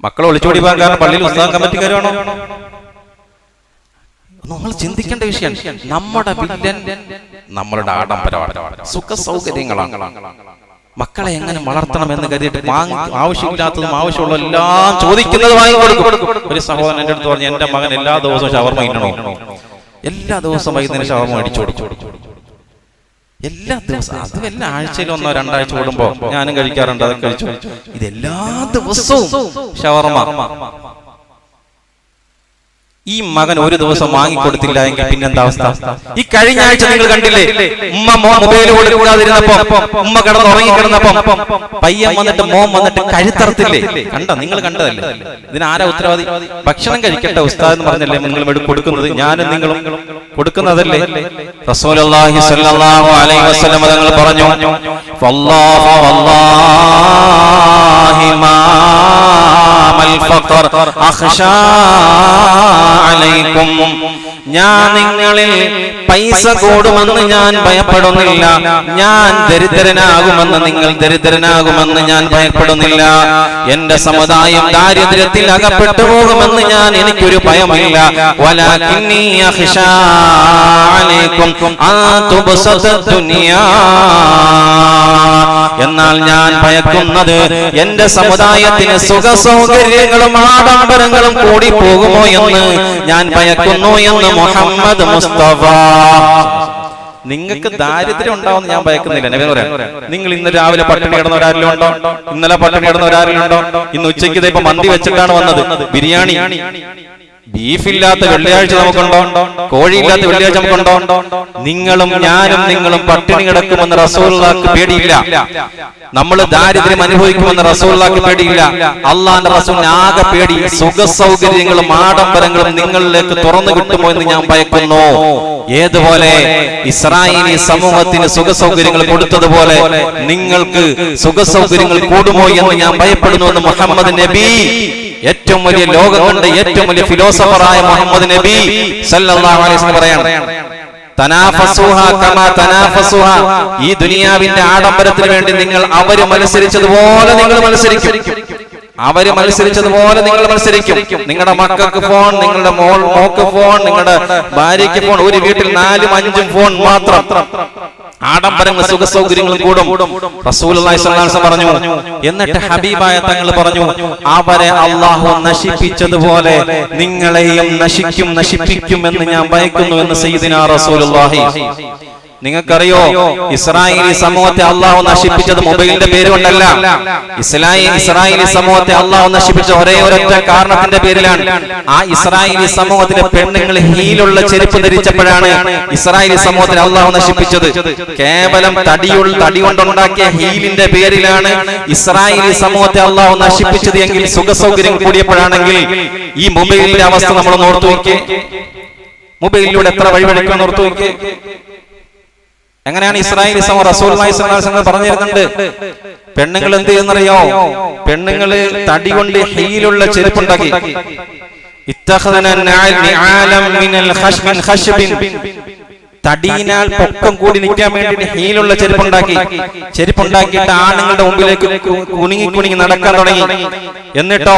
മക്കൾ ഒളിച്ചോടി പോകാൻ കാരണം പള്ളിയിൽ ഉസ്താദും കമ്മിറ്റിക്കാരുമാണോ? നമ്മൾ ചിന്തിക്കേണ്ട വിഷയം. നമ്മുടെ വില്ലൻ നമ്മളുടെ ആഡംബരമാണ്, സുഖ സൗകര്യങ്ങളാണ്. മക്കളെ എങ്ങനെ വളർത്തണം എന്ന് കരുതിയിട്ട് ആവശ്യമില്ലാത്തതും ആവശ്യമുള്ള എല്ലാം ചോദിക്കുന്നത് വാങ്ങിക്കൊടുക്കും. ഒരു സഹോദരൻ എന്റെ അടുത്ത് പറഞ്ഞു, എന്റെ മകൻ എല്ലാ ദിവസവും ഷവർമ ഇന്നണോ, എല്ലാ ദിവസവും വൈകുന്നേരം ഷവർമ അടിച്ചു കൊടുക്കും. എല്ലാ ദിവസവും, അത് എല്ലാ ആഴ്ചയിലും 1-2 ആഴ്ച കൂടുമ്പോ ഞാനും കഴിക്കാറുണ്ട്, അതൊക്കെ കഴിച്ചു. ഇതെല്ലാ ദിവസവും ഷവർമ. ഈ മകൻ ഒരു ദിവസം വാങ്ങിക്കൊടുത്തില്ല എങ്കിൽ പിന്നെന്താ അവസ്ഥ? ഈ കഴിഞ്ഞ ആഴ്ച നിങ്ങൾ കണ്ടില്ലേ, ഉമ്മ മൊബൈൽ കൊടുക്കാതിരുന്നപ്പോ, ഉമ്മ കിടന്നുറങ്ങിക്കിടന്നപ്പം പയ്യൻ വന്നിട്ട് മോൻ വന്നിട്ട് കഴുത്തറത്തില്ലേ? കണ്ടോ? നിങ്ങൾ കണ്ടതല്ലേ? ഇതിനാരാ ഉത്തരവാദി? ഭക്ഷണം കഴിക്കട്ടെ ഉസ്താദ് എന്ന് പറഞ്ഞല്ലേ നിങ്ങൾ കൊടുക്കുന്നത്, ഞാനും നിങ്ങളും കൊടുക്കുന്നതല്ലേ? റസൂലുള്ളാഹി സ്വല്ലല്ലാഹു അലൈഹി വസല്ലം തങ്ങൾ പറഞ്ഞു, വല്ലാഹി വല്ലാഹി മാ മൽ ഫഖർ അഖ്ശാ അലൈക്കും, ഞാൻ നിങ്ങളിൽ പൈസ കൂടുമെന്ന് ഞാൻ ഭയപ്പെടുന്നില്ല, ഞാൻ ദരിദ്രനാകുമെന്ന് നിങ്ങൾ ദരിദ്രനാകുമെന്ന് ഞാൻ ഭയപ്പെടുന്നില്ല, എന്റെ സമുദായം ദാരിദ്ര്യത്തിൽ അകപ്പെട്ടു പോകുമെന്ന് എനിക്കൊരു ഭയമില്ല. വലാകിന്നി അഖ്ശാ അലൈക്കും അൻ തുബ്സത ദുനിയാ, എന്നാൽ ഞാൻ ഭയക്കുന്നത് എന്റെ സമുദായത്തിന് സുഖ സൗകര്യങ്ങളും ആഡംബരങ്ങളും കൂടി പോകുമോ എന്ന് ഞാൻ ഭയക്കുന്നു എന്ന് മുഹമ്മദ് മുസ്തഫ. നിങ്ങൾക്ക് ദാരിദ്ര്യം ഉണ്ടാവുമെന്ന് ഞാൻ ഭയക്കുന്നില്ല. നബി പറയാം, നിങ്ങൾ ഇന്ന് രാവിലെ പട്ടിണി കിടന്നവരാരെങ്കിലും ഉണ്ടോ? ഇന്നലെ പട്ടിണി കിടന്നവരാരെങ്കിലും ഉണ്ടോ? ഇന്ന് ഉച്ചയ്ക്ക് ഇപ്പൊ മന്തി വെച്ചിട്ടാണ് വന്നത്, ബീഫില്ലാത്ത വെള്ളിയാഴ്ച നമുക്കുണ്ടോ? കോഴിയില്ലാത്ത വെള്ളിയാഴ്ച നമുക്കുണ്ടോ? നിങ്ങളും നിങ്ങളും പട്ടിണി കിടക്കുമെന്ന് റസൂലുള്ളാഹിക്ക് പേടിയില്ല. നമ്മൾ ദാരിദ്ര്യം അനുഭവിക്കുമെന്ന് റസൂലുള്ളാഹിക്ക് പേടിയില്ല. അള്ളാന്റെ റസൂലിന് ആകെ പേടി സുഖ സൗകര്യങ്ങളും ആഡംബരങ്ങളും നിങ്ങളിലേക്ക് തുറന്നു കിട്ടുമോ എന്ന് ഞാൻ ഭയക്കുന്നു. ഏതുപോലെ ഇസ്രായേലി സമൂഹത്തിന് സുഖ സൗകര്യങ്ങൾ കൊടുത്തതുപോലെ നിങ്ങൾക്ക് സുഖ സൗകര്യങ്ങൾ കൂടുമോ എന്ന് ഞാൻ ഭയപ്പെടുന്നു എന്ന് മുഹമ്മദ് നബി, ഏറ്റവും വലിയ ലോകം കണ്ട ഏറ്റവും വലിയ ഫിലോസഫറായ മുഹമ്മദ് നബി സല്ലല്ലാഹു അലൈഹി വസല്ലം പറയാണ്, തനാഫസുഹ കമാ തനാഫസുഹ, ഈ ദുനിയാവിന്റെ ആഡംബരത്തിന് വേണ്ടി നിങ്ങൾ അവര് മത്സരിച്ചതുപോലെ നിങ്ങൾ മത്സരിക്കും. അവര് മത്സരിച്ചതുപോലെ നിങ്ങൾ മത്സരിക്കും. നിങ്ങളുടെ മക്കൾക്ക് ഫോൺ, നിങ്ങളുടെ മോക്ക് ഫോൺ, നിങ്ങളുടെ ഭാര്യയ്ക്ക് ഫോൺ, ഒരു വീട്ടിൽ 4ഉം 5ഉം ഫോൺ മാത്രം. ആഡംബരങ്ങൾ സുഖ സൗകര്യങ്ങളും കൂടും. റസൂലുള്ളാഹി സ്വല്ലല്ലാഹു അലൈഹി വസല്ലം പറഞ്ഞു, എന്നിട്ട് ഹബീബായ തങ്ങൾ പറഞ്ഞു, അവരെ അല്ലാഹു നശിപ്പിച്ചതുപോലെ നിങ്ങളെയും നശിപ്പിക്കും എന്ന് ഞാൻ ഭയക്കുന്നു എന്ന് സയ്യിദിനാ റസൂലുള്ളാഹി. നിങ്ങൾക്കറിയോ, ഇസ്രായേലി സമൂഹത്തെ അള്ളാഹു നശിപ്പിച്ചത് മൊബൈലിന്റെ പേര് കൊണ്ടല്ല. ഇസ്രായേലി സമൂഹത്തെ അള്ളാഹു നശിപ്പിച്ച ഒരൊറ്റ കാരണത്തിന്റെ പേരിലാണ്. ആ ഇസ്രായേലി സമൂഹത്തിലെ പെണ്ണുങ്ങൾ ഹീലുള്ള ചെരുപ്പ് ധരിച്ചപ്പോഴാണ് ഇസ്രായേലി സമൂഹത്തിന് അള്ളാഹു നശിപ്പിച്ചത്. കേവലം തടി കൊണ്ടുണ്ടാക്കിയ ഹീലിന്റെ പേരിലാണ് ഇസ്രായേലി സമൂഹത്തെ അള്ളാഹു നശിപ്പിച്ചത് എങ്കിൽ, സുഖ സൗകര്യങ്ങൾ കൂടിയപ്പോഴാണെങ്കിൽ ഈ മൊബൈലിന്റെ അവസ്ഥ നമ്മൾ ഓർത്തു നോക്കിയേ. മൊബൈലിലൂടെ എത്ര വഴിവഴിക്കാൻ ഓർത്തു നോക്കിയേ. എങ്ങനെയാണ് ഇസ്രായേലി സമൂഹം? റസൂലുള്ളാഹി സ്വല്ലല്ലാഹു അലൈഹി വസല്ലം പറഞ്ഞു തരുന്നുണ്ട്, പെണ്ണുങ്ങൾ എന്ത് ചെയ്യുന്നറിയോ? പെണ്ണുങ്ങള് തടി കൊണ്ട് ഹീലുള്ള ചെരുപ്പുണ്ടാക്കി. തടീനാൽ പൊക്കം കൂടി നിൽക്കാൻ വേണ്ടി ഹീലുള്ള ചെരുപ്പുണ്ടാക്കിയിട്ട് ആണുങ്ങളുടെ മുമ്പിലേക്ക് കുണുങ്ങി നടക്കാൻ തുടങ്ങി. എന്നിട്ടോ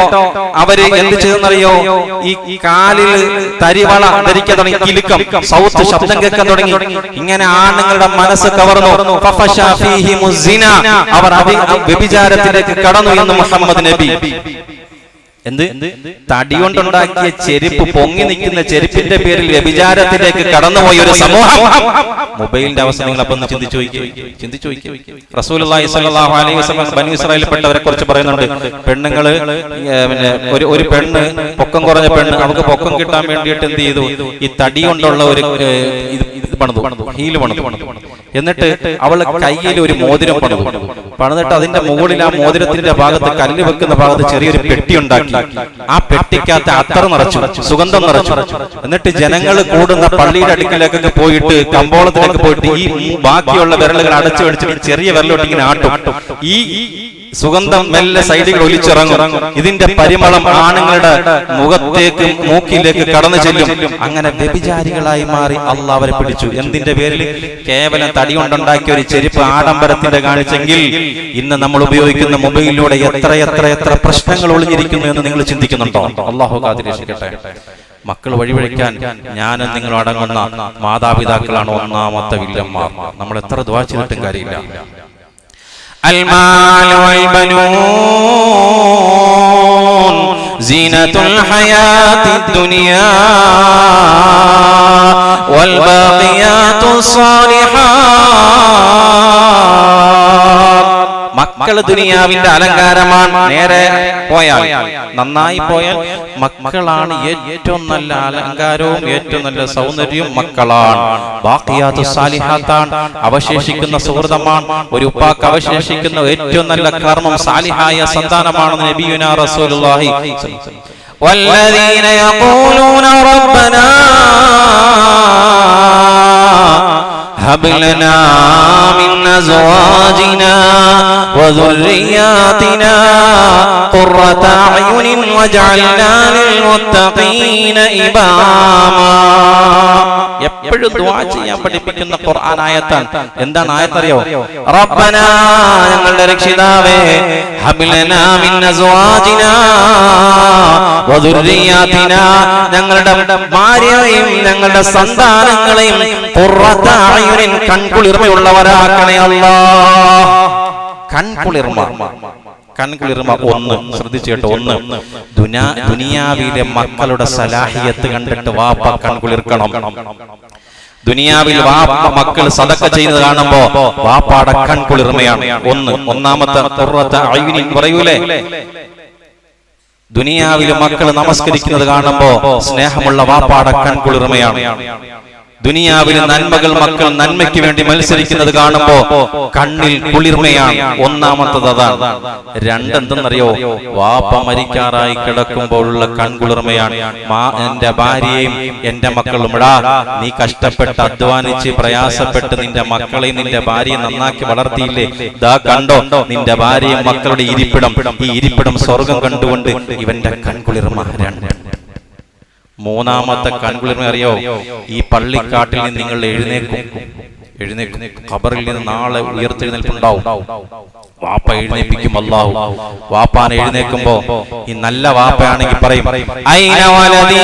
അവര് എന്ത് ചെയ്തെന്നറിയോ? ഈ കാലിൽ തരിവള ധരിക്കാൻ തുടങ്ങി, കിലുക്കം സൗത്ത് ശബ്ദം കേൾക്കാൻ തുടങ്ങി. ഇങ്ങനെ ആണുങ്ങളുടെ മനസ്സ് കവർന്നു. അവർ വ്യഭിചാരത്തിലേക്ക് കടന്നു എന്ന് മുഹമ്മദ് നബി. എന്ത്? തടി കൊണ്ടുണ്ടാക്കിയ ചെരുപ്പ്, പൊങ്ങി നിൽക്കുന്ന ചെരുപ്പിന്റെ പേരിൽ വ്യഭിചാരത്തിലേക്ക് കടന്നുപോയ ഒരു സമൂഹം. മൊബൈലിന്റെ അവസ്ഥ നിങ്ങൾ അപ്പം ചിന്തിച്ചു നോക്കിയേ. റസൂലുള്ളാഹി സ്വല്ലല്ലാഹു അലൈഹി വസല്ലം ബനൂ ഇസ്രായേലിൽപ്പെട്ടവരെ കുറിച്ച് പറയുന്നുണ്ട്, പെണ്ണുങ്ങള് ഒരു പെണ്ണ്, പൊക്കം കുറഞ്ഞ പെണ്ണ്, അവർക്ക് പൊക്കം കിട്ടാൻ വേണ്ടിയിട്ട് എന്ത് ചെയ്തു? ഈ തടി കൊണ്ടുള്ള ഒരു ഹീല് പണിതു. എന്നിട്ട് അവള് കയ്യിൽ ഒരു മോതിരം പണിതിട്ട് അതിന്റെ മുകളിൽ ആ മോതിരത്തിന്റെ ഭാഗത്ത്, കല്ല് വെക്കുന്ന ഭാഗത്ത് ചെറിയൊരു പെട്ടി ഉണ്ടാക്കി. ആ പെട്ടിക്കകത്ത് അത്തർ നിറച്ചു, സുഗന്ധം നിറച്ചു. എന്നിട്ട് ജനങ്ങൾ കൂടുന്ന പള്ളിയുടെ അടുക്കിലേക്കൊക്കെ പോയിട്ട്, കമ്പോളത്തിലേക്ക് പോയിട്ട് ഈ ബാക്കിയുള്ള വിരലുകൾ അടച്ചു വെച്ചിട്ട് ചെറിയ വിരലോട്ട് ഇങ്ങനെ ആട്ടും. ഈ സുഗന്ധം മെല്ലെ സൈഡിൽ ഒലിച്ചിറങ്ങും. ഇതിന്റെ പരിമളം ആണുങ്ങളുടെ മുഖത്തേക്ക്, മൂക്കിലേക്ക് കടന്നു ചെല്ലും. അങ്ങനെ വ്യഭിചാരികളായി മാറി അള്ളാഹു അവരെ പിടിച്ചു. എന്തിന്റെ പേരിൽ? കേവലം തടി കൊണ്ടുണ്ടാക്കിയ ഒരു ചെരുപ്പ് ആഡംബരത്തിന്റെ കാണിച്ചെങ്കിൽ, ഇന്ന് നമ്മൾ ഉപയോഗിക്കുന്ന മൊബൈലിലൂടെ എത്ര പ്രശ്നങ്ങൾ ഒളിഞ്ഞിരിക്കുന്നു എന്ന് നിങ്ങൾ ചിന്തിക്കുന്നുണ്ടോ? അള്ളാഹു കാത്തിരക്ഷിക്കട്ടെ. മക്കൾ വഴിവഴിക്കാൻ ഞാനും നിങ്ങൾ അടങ്ങുന്ന മാതാപിതാക്കളാണ് ഒന്നാമത്തെ വില്ലന്മാർ. നമ്മൾ എത്ര ദുആ ചെയ്തിട്ടും കാര്യമില്ല. المال والبنون زينة الحياة الدنيا والباقيات الصالحات. മക്കൾ ദുനിയാവിന്റെ അലങ്കാരമാണ്. നേരെ പോയാൽ, നന്നായി പോയാൽ മക്കളാണ് ഏറ്റവും നല്ല അലങ്കാരവും ഏറ്റവും നല്ല സൗന്ദര്യവും മക്കളാണ്. ബാഖിയാത്തു സാലിഹാത്താണ്, അവശേഷിക്കുന്ന സുഹൃതമാണ്. ഒരു ഉപ്പാക്ക് അവശേഷിക്കുന്ന ഏറ്റവും നല്ല കർമ്മം സാലിഹായ സന്താനമാണെന്ന് നബിയുനാ റസൂലുള്ളാഹി. വല്ലദീന യഖൂലൂന റബ്ബനാ هب لنا من أزواجنا وذرياتنا قرة أعين واجعلنا للمتقين إماما. എപ്പോഴും ദുആ ചെയ്യാൻ പഠിപ്പിക്കുന്ന ഖുർആൻ ആയത്താണ്. എന്താണ് ആയത്തറിയോ? റബ്ബനാ, ഞങ്ങളുടെ രക്ഷിതാവേ, ഹബ് ലനാ മിൻ അസ്വാജിനാ വദുർരിയാതിനാ, ഞങ്ങളുടെ ഭാര്യയെയും ഞങ്ങളുടെ സന്താനങ്ങളെയും ഖുർറത അയുനിൻ, കൺകുളിർമയുള്ളവരാക്കണേ അല്ലാഹ്. കൺകുളിർമ ഒന്ന് ശ്രദ്ധിച്ചു കേട്ടോ. ഒന്ന്, ദുനിയാവിലെ മക്കളുടെ സലാഹിയത്ത് കണ്ടിട്ട് വാപ്പ കൺകുളിർക്കണം. ദുനിയാവിൽ വാപ്പ മക്കൾ സദഖ ചെയ്യുന്നത് കാണുമ്പോ വാപ്പാടെ കൺകുളിർമയാണ്. ഒന്നാമത്തെ ഖുർറത അയുനിൻ പറയൂലേ, ദുനിയാവിലെ മക്കൾ നമസ്കരിക്കുന്നത് കാണുമ്പോ സ്നേഹമുള്ള വാപ്പാടെ കൺകുളിർമയാണ്. ദുനിയാവിലെ നന്മകൾ മക്കൾ നന്മയ്ക്ക് വേണ്ടി മത്സരിക്കുന്നത് കാണുമ്പോ കണ്ണിൽ കുളിർമയാണ്. ഒന്നാമത്തത് അതാണ്. രണ്ടെന്തെന്നറിയോ? വാപ്പ മരിക്കാറായി കിടക്കുമ്പോഴുള്ള കൺകുളിർമയാണ്. എന്റെ ഭാര്യയും എന്റെ മക്കളും, നീ കഷ്ടപ്പെട്ട് അധ്വാനിച്ച് പ്രയാസപ്പെട്ട് നിന്റെ മക്കളെയും നിന്റെ ഭാര്യയെ നന്നാക്കി വളർത്തിയില്ലേ, ദാ കണ്ടോ നിന്റെ ഭാര്യയും മക്കളുടെ ഇരിപ്പിടം, ഈ ഇരിപ്പിടം സ്വർഗം കണ്ടുകൊണ്ട് ഇവന്റെ കൺകുളിർമ. രണ്ട്. മൂന്നാമത്തെ കൺകുളിർമ അറിയോ? ഈ പള്ളിക്കാട്ടിൽ നിന്ന് നിങ്ങൾ എഴുന്നേക്കും ഖബറിൽ നിന്ന് നാളെ ഉയർത്തെഴുന്നേൽപ്പുണ്ടാവും. വാപ്പ എഴുന്നേൽപ്പിക്കും അല്ലാഹു. വാപ്പാനെ എഴുന്നേൽക്കുമ്പോ ഈ നല്ല വാപ്പയാണെങ്കിൽ പറയും, ഐന വലദീ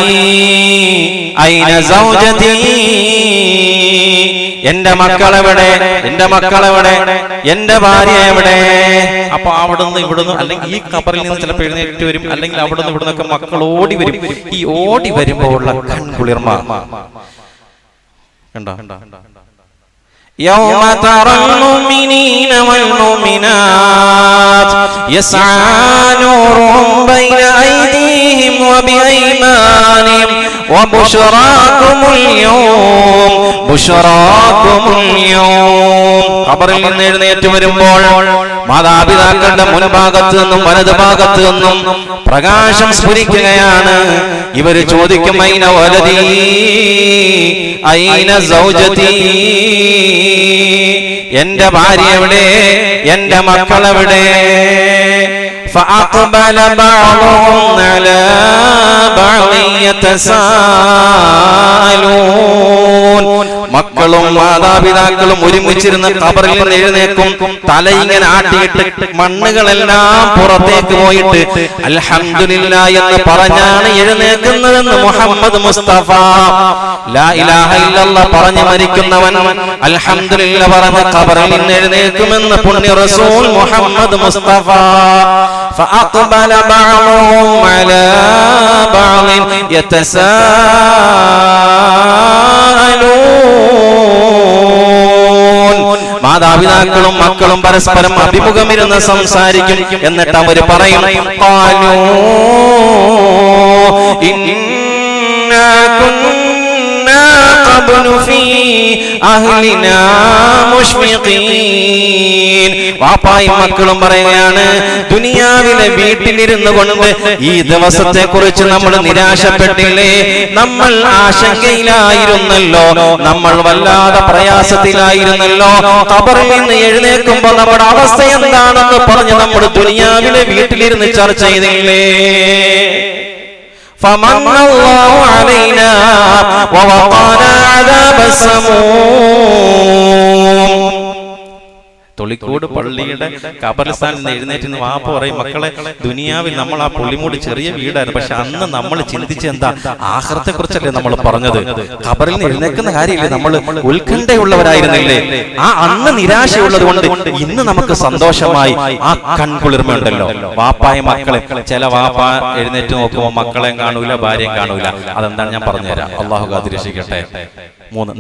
ഐന സൗജതീ, എന്റെ മക്കളെവിടെ, എന്റെ മക്കളെവിടെ, എന്റെ ഭാര്യ എവിടെ? അപ്പൊ അവിടുന്ന് ഇവിടുന്ന്, അല്ലെങ്കിൽ ഈ ഖബറിൽ നിന്ന് ചിലപ്പോൾ എഴുന്നേറ്റ് വരും, അല്ലെങ്കിൽ അവിടുന്ന് ഇവിടുന്നൊക്കെ മക്കൾ ഓടി വരും. ഈ ഓടി വരുമ്പോ ഉള്ള കൺകുളിർമ കണ്ടോ? يوم ترى المؤمنين والمؤمنات يسعى نورهم بين أيديهم وبأيمانهم وبشراكم اليوم بشراكم اليوم. ഖബറിൽ നിന്ന് എഴുന്നേറ്റ് വരുമ്പോൾ മാതാപിതാക്കളുടെ മുൻഭാഗത്ത് നിന്നും വലത് ഭാഗത്ത് നിന്നും പ്രകാശം സ്ഫുരിക്കുകയാണ്. ഇവര് ചോദിക്കും, ഐന വലദീ ഐന സൗജതീ, എന്റെ ഭാര്യ എവിടെ, എന്റെ മക്കളെവിടെ? فأقبل بعضهم على بعض يتساءلون. മക്കളും മാതാപിതാക്കളും ഒരുമിച്ചിരുന്ന് ഖബറിൽ നിന്ന് എഴുന്നേക്കും. തലയിങ്ങനെ ആട്ടിയിട്ട് മണ്ണുകളെല്ലാം പുറത്തേക്ക് പോയിട്ട് അൽഹംദുലില്ലാഹ് എന്ന് പറഞ്ഞാണ് എഴുന്നേക്കുന്നതെന്ന് മുഹമ്മദ് മുസ്തഫ. ലാ ഇലാഹ ഇല്ലല്ലാഹ് പറഞ്ഞു മരിക്കുന്നവൻ അൽഹംദുലില്ലാഹ് പറഞ്ഞ് ഖബറിൽ നിന്ന് എഴുന്നേൽക്കുമെന്ന് പുണ്യ റസൂൽ മുഹമ്മദ് മുസ്തഫ. فأقبل بعضهم على بعض يتساءلون. മാതാപിതാക്കളും മക്കളും പരസ്പരം അഭിമുഖമിരുന്ന് സംസാരിക്കും. എന്നിട്ട് അവർ പറയും, ഖാലൂ ഇന്നാ കുന്നാ ഖബ്ലു ഫീ അഹ്ലിനാ മുശ്ഫിഖീൻ. വാപ്പായും മക്കളും പറയുകയാണ്, ദുനിയാവിലെ വീട്ടിലിരുന്നു കൊണ്ട് ഈ ദിവസത്തെ കുറിച്ച് നമ്മൾ നിരാശപ്പെട്ടില്ലേ, നമ്മൾ ആശങ്കയിലായിരുന്നല്ലോ, നമ്മൾ വല്ലാതെ പ്രയാസത്തിലായിരുന്നല്ലോ. ഖബറിൽ നിന്ന് എഴുന്നേൽക്കുമ്പോൾ നമ്മുടെ അവസ്ഥ എന്താണെന്ന് പറഞ്ഞ് നമ്മൾ ദുനിയാവിലെ വീട്ടിലിരുന്ന് ചർച്ച ചെയ്തില്ലേ. فمن الله علينا ووقانا عذاب السموم. തൊളിക്കോട് പള്ളിയുടെ ഖബർസ്ഥാനിൽ നിന്ന് എഴുന്നേറ്റ് വാപ്പ പറയും, മക്കളെ ദുനിയാവിൽ നമ്മൾ ആ പുള്ളിമൂട് ചെറിയ വീടായിരുന്നു, പക്ഷെ അന്ന് നമ്മൾ ചിന്തിച്ച എന്താ, ആഖിറത്തെ കുറിച്ചല്ലേ നമ്മൾ പറഞ്ഞത്. ഖബറിൽ നിന്ന് എഴുന്നേൽക്കുന്ന കാര്യമില്ലേ, നമ്മൾ ഉത്കണ്ഠയുള്ളവരായിരുന്നില്ലേ. ആ അന്ന് നിരാശയുള്ളത് കൊണ്ട് ഇന്ന് നമുക്ക് സന്തോഷമായി. ആ കൺകുളിർമ ഉണ്ടല്ലോ. വാപ്പായ മക്കളെ, ചില വാപ്പ എഴുന്നേറ്റ് നോക്കുമ്പോൾ മക്കളെയും കാണൂല, ഭാര്യയും കാണൂല. അതെന്താണ് ഞാൻ പറഞ്ഞുതരാം. അള്ളാഹു കാത്തിരക്ഷിക്കട്ടെ.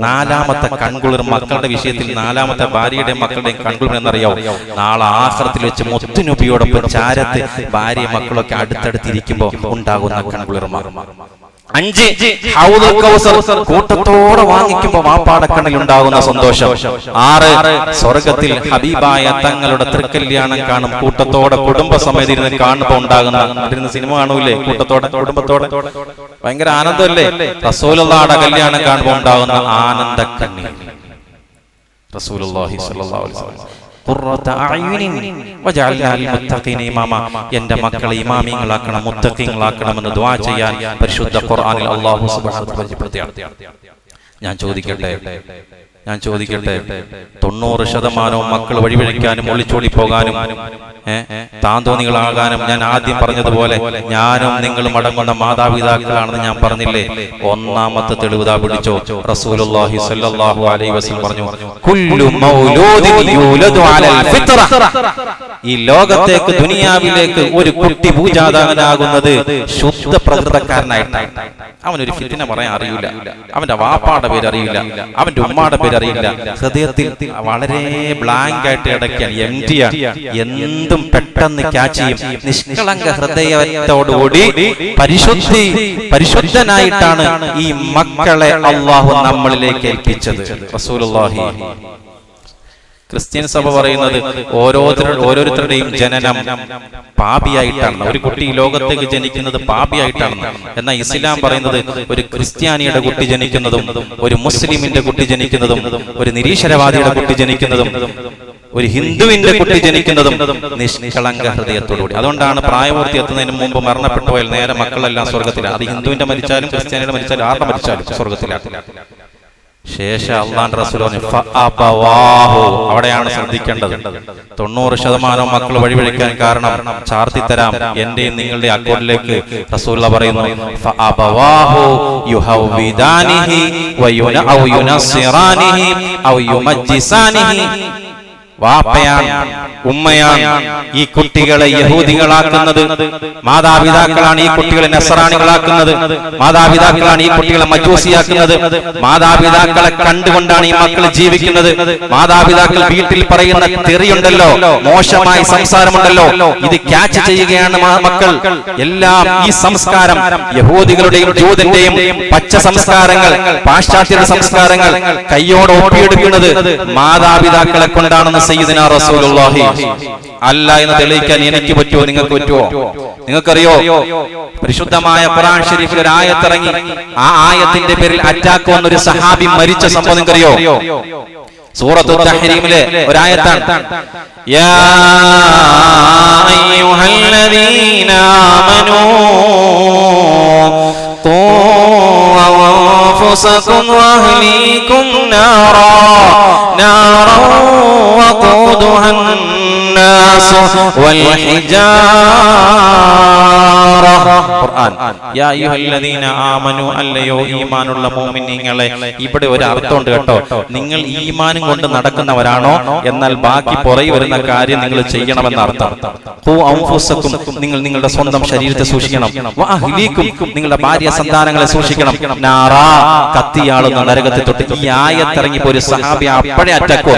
നാലാമത്തെ കൺകുളിർ മക്കളുടെ വിഷയത്തിൽ, നാലാമത്തെ ഭാര്യയുടെയും മക്കളുടെയും കൺകുളിർ എന്നറിയോ? നാളെ ആഖിറത്തിൽ വെച്ച് മുത്തുനബിയോടൊപ്പം ചാരത്ത് ഭാര്യയും മക്കളൊക്കെ അടുത്തടുത്തിരിക്കുമ്പോ ഉണ്ടാകുന്ന കൺകുളിർമ. 5 ഹൗദുൽ കൗസർ കൂട്ടത്തോടെ വാങ്ങിക്കുമ്പോ വാപ്പാടെ കണ്ണിൽ ഉണ്ടാകുന്ന സന്തോഷം. 6 സ്വർഗത്തിൽ ഹബീബായ തങ്ങളുടെ തൃക്കല്യാണം കാണും. കൂട്ടത്തോടെ കുടുംബസമേതം ഇരുന്ന് കാണുമ്പോ ഉണ്ടാകുന്ന സിനിമ കാണൂലേ, കൂട്ടത്തോടെ കുടുംബത്തോടെ ഭയങ്കര ആനന്ദമല്ലേ. റസൂലുള്ളാഹിയുടെ കല്യാണം കാണുമ്പോ ഉണ്ടാകുന്ന ആനന്ദ കണ്ണീർ. റസൂലുള്ളാഹി സ്വല്ലല്ലാഹു അലൈഹി വസല്ലം എന്റെ മക്കളെ ഇമാമിങ്ങളാക്കണം, മുത്തഖീങ്ങളാക്കണമെന്ന് ദുആ ചെയ്യാൻ പരിശുദ്ധ ഖുർആനിൽ അല്ലാഹു സുബ്ഹാനഹു വ തആല പരിചയപ്പെടുത്തിയാണ്. ഞാൻ ചോദിക്കട്ടെ 90% മക്കൾ വഴിവഴിക്കാനും ഒളിച്ചോടി പോകാനും താന്തോന്നികളാകാനും ഞാൻ ആദ്യം പറഞ്ഞതുപോലെ ഞാനും നിങ്ങളും അടങ്ങുന്ന മാതാപിതാക്കളാണെന്ന് ഞാൻ പറഞ്ഞില്ലേ. ഒന്നാമത്തെ തെളിവുതാ പിടിച്ചോ. റസൂലുള്ളാഹി സ്വല്ലല്ലാഹു അലൈഹി വസല്ലം പറഞ്ഞു, കുല്ലു മൗലൂദിൻ യൂലദു അലൽ ഫിത്ര. ഈ ലോകത്തേക്ക് ദുനിയാവിലേക്ക് ഒരു കുട്ടി ഭൂജാതനാകുന്നത് ശുദ്ധ പ്രകൃതക്കാരനായിട്ടാണ്. അവനൊരു ഫിത്ന പറയാൻ അറിയില്ല, അവന്റെ വാപ്പാടെ പേര് അറിയില്ല, അവന്റെ ഉമ്മാടെ പേര് അറിയില്ല. ഹൃദയത്തിൽ വളരെ ബ്ലാങ്ക് ആയിട്ട് കിടക്കാൻ, എംറ്റിയാണ്. എന്തും പെട്ടെന്ന് ക്യാച്ച് ചെയ്യും. നിഷ്കളങ്ക ഹൃദയത്തോടുകൂടി പരിശുദ്ധനായിട്ടാണ് ഈ മക്കളെ അള്ളാഹു നമ്മളിലേക്ക് ഏൽപ്പിച്ചത്. റസൂലുള്ളാഹി. ക്രിസ്ത്യൻ സഭ പറയുന്നത് ഓരോരുത്തരുടെയും ജനനം പാപിയായിട്ടാണ്. ഒരു കുട്ടി ലോകത്തേക്ക് ജനിക്കുന്നത് പാപിയായിട്ടാണ്. എന്നാൽ ഇസ്ലാം പറയുന്നത് ഒരു ക്രിസ്ത്യാനിയുടെ കുട്ടി ജനിക്കുന്നതും ഒരു മുസ്ലിമിന്റെ കുട്ടി ജനിക്കുന്നതും ഒരു നിരീശ്വരവാദിയുടെ കുട്ടി ജനിക്കുന്നതും ഒരു ഹിന്ദുവിന്റെ കുട്ടി ജനിക്കുന്നതും നിഷ്കളങ്ക ഹൃദയത്തോടുകൂടി. അതുകൊണ്ടാണ് പ്രായപൂർത്തി എത്തുന്നതിന് മുമ്പ് മരണപ്പെട്ടു പോയാൽ നേരെ മക്കളെല്ലാം സ്വർഗത്തിലാണ്. അത് ഹിന്ദുവിന്റെ മരിച്ചാലും ക്രിസ്ത്യാനിയുടെ മരിച്ചാലും ആരുടെ മരിച്ചാലും സ്വർഗത്തിലാണ്. ശേഷം അള്ളാഹുവിന്റെ റസൂൽ അവിടെയാണ് ശ്രദ്ധിക്കേണ്ടത്. 90% മക്കൾ വഴിവഴിക്കാൻ കാരണം ചാർത്തിത്തരാം എന്റെയും നിങ്ങളുടെ അക്കൗണ്ടിലേക്ക്. റസൂലുള്ളാഹി പറയുന്നു ഫഅബവാഹു യുഹവ്വിദാനിഹി വയുനഔ യുനസ്സിറാനിഹി ഔ യുമജ്ജിസാനിഹി. വാപ്പയാണ്, ഉമ്മയാണ് ഈ കുട്ടികളെ യഹൂദികളാക്കുന്നത്. മാതാപിതാക്കളാണ് ഈ കുട്ടികളെ നസ്രാണികളാക്കുന്നത്. മാതാപിതാക്കളാണ് ഈ കുട്ടികളെ മജൂസിയാക്കുന്നത്. മാതാപിതാക്കളെ കണ്ടുകൊണ്ടാണ് ഈ മക്കൾ ജീവിക്കുന്നത്. മാതാപിതാക്കൾ വീട്ടിൽ പറയുന്ന തെറിയുണ്ടല്ലോ, മോശമായ സംസാരമുണ്ടല്ലോ, ഇത് ക്യാച്ച് ചെയ്യുകയാണ് മക്കൾ. എല്ലാം ഈ സംസ്കാരം യഹൂദികളുടെയും ജൂതന്റെയും പച്ച സംസ്കാരങ്ങൾ, പാശ്ചാത്യരുടെ സംസ്കാരങ്ങൾ കയ്യോടെ ഒപ്പിയെടുക്കുന്നത് മാതാപിതാക്കളെ കൊണ്ടാണെന്ന് സയ്യിദുനാ റസൂലുള്ളാഹി. അല്ല എന്ന് തെളിയിക്കാൻ എനിക്ക് പറ്റുമോ, നിങ്ങൾക്ക് പറ്റുമോ? നിങ്ങൾക്കറിയോ, പരിശുദ്ധമായ ഖുർആൻ ശരീഫിൽ ഒരു ആയത്ത് ഇറങ്ങി. ആ ആയത്തിന്റെ പേരിൽ അറ്റാക്ക് വന്ന ഒരു സഹാബി മരിച്ച സംഭവം നിങ്ങൾക്കറിയോ? സൂറത്തു തഹ്രീമിലെ ഒരു ആയത്താണ്. യാ അയ്യുഹല്ലദീന ആമനൂ ഖൂ അൻഫുസകും വഅഹ്ലീകും നാറാ വഖൂദുഹാ الناس والحجارة. ഖുർആൻ. യാ അയ്യുഹല്ലദീന ആമനു, അല്ലയോ ഈമാനുള്ള മുഅ്മിനീങ്ങളെ. ഇവിടെ ഒരു അർത്ഥമുണ്ട് കേട്ടോ. നിങ്ങൾ ഈമാനും കൊണ്ട് നടക്കുന്നവരാണോ, എന്നാൽ ബാക്കി പുറകെ വരുന്ന കാര്യം നിങ്ങൾ ചെയ്യണമെന്ന അർത്ഥം. ഖൂ അൻഫുസകും, നിങ്ങൾ നിങ്ങളുടെ സ്വന്തം ശരീരത്തെ സൂക്ഷിക്കണം. വഅഹ്ലീകും, നിങ്ങളുടെ ഭാര്യ സന്താനങ്ങളെ സൂക്ഷിക്കണം. നാറാ, കത്തിയാളുന്ന നരകത്തെ തൊട്ട്. ഈ ആയത്തിറങ്ങിയപ്പോൾ ഒരു സഹാബി അപ്പോഴേ അറ്റാക്ക്.